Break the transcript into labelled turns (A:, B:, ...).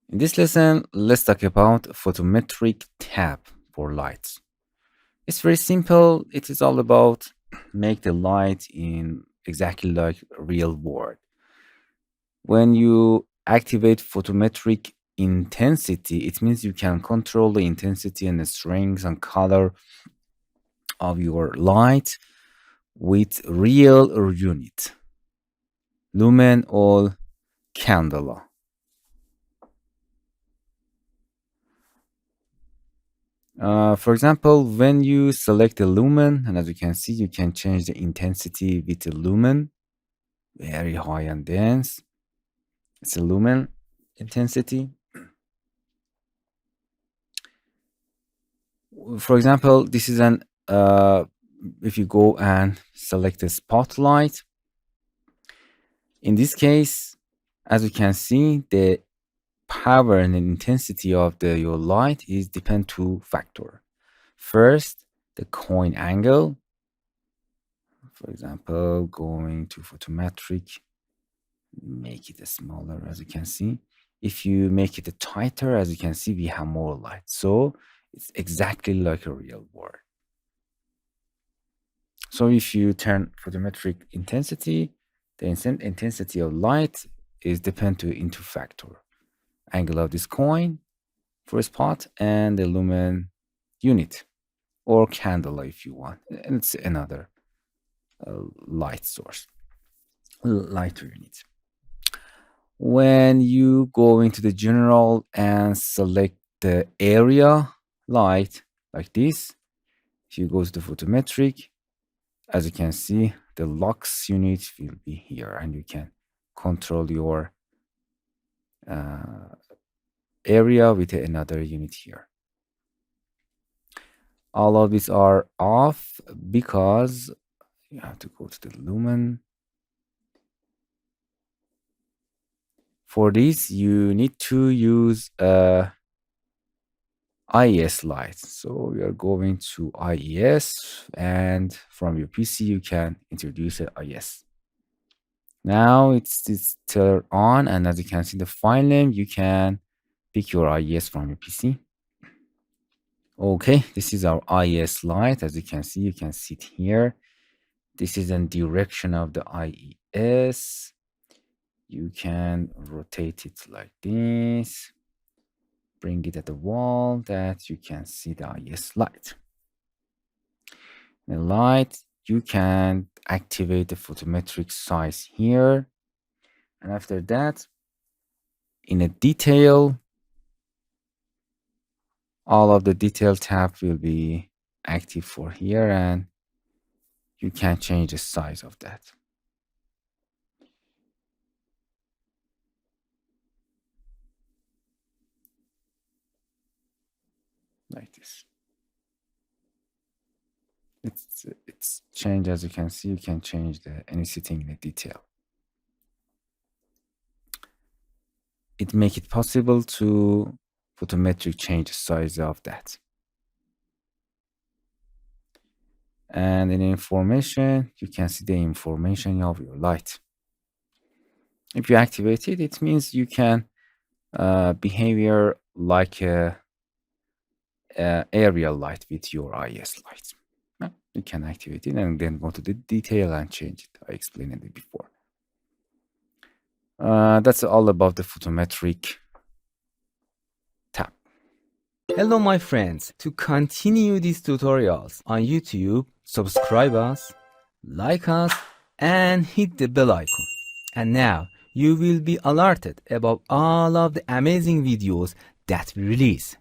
A: In this lesson, let's talk about photometric tab for lights. It's very simple. It is all about make the light in exactly like real world. When you activate photometric intensity, it means you can control the intensity and the strength and color of your light with real or unit, lumen or candela. For example, when you select the lumen, and as you can see, you can change the intensity with the lumen, very high and dense. It's a lumen intensity. For example, this is an, if you go and select a spotlight, in this case, as you can see, the power and the intensity of your light is depend two factor. First, the coin angle. For example, going to photometric, make it smaller, as you can see. If you make it tighter, as you can see, we have more light. So it's exactly like a real world. So if you turn photometric intensity, the intensity of light is depend into factor. Angle of this coin for a spot and the lumen unit or candela if you want. And it's another light source, lighter unit. When you go into the general and select the area light like this, if you go to the photometric, as you can see, the lux unit will be here and you can control your area with another unit here. All of these are off because you have to go to the lumen. For this, you need to use IES light. So we are going to IES, and from your PC, you can introduce an IES. Now it's turned on, and as you can see the file name, you can pick your IES from your PC. Okay, this is our IES light. As you can see it here. This is the direction of the IES. You can rotate it like this, bring it at the wall that you can see the IES light. The light, you can activate the photometric size here. And after that, in a detail, all of the detail tab will be active for here and you can change the size of that. Like this. It's changed, as you can see, you can change any setting in the detail. It make it possible to photometric change the size of that. And in information, you can see the information of your light. If you activate it, it means you can behavior like a aerial light with your IES light. You can activate it and then go to the detail and change it. I explained it before. That's all about the photometric tab.
B: Hello my friends, to continue these tutorials on YouTube, subscribe us, like us, and hit the bell icon. And now you will be alerted about all of the amazing videos that we release.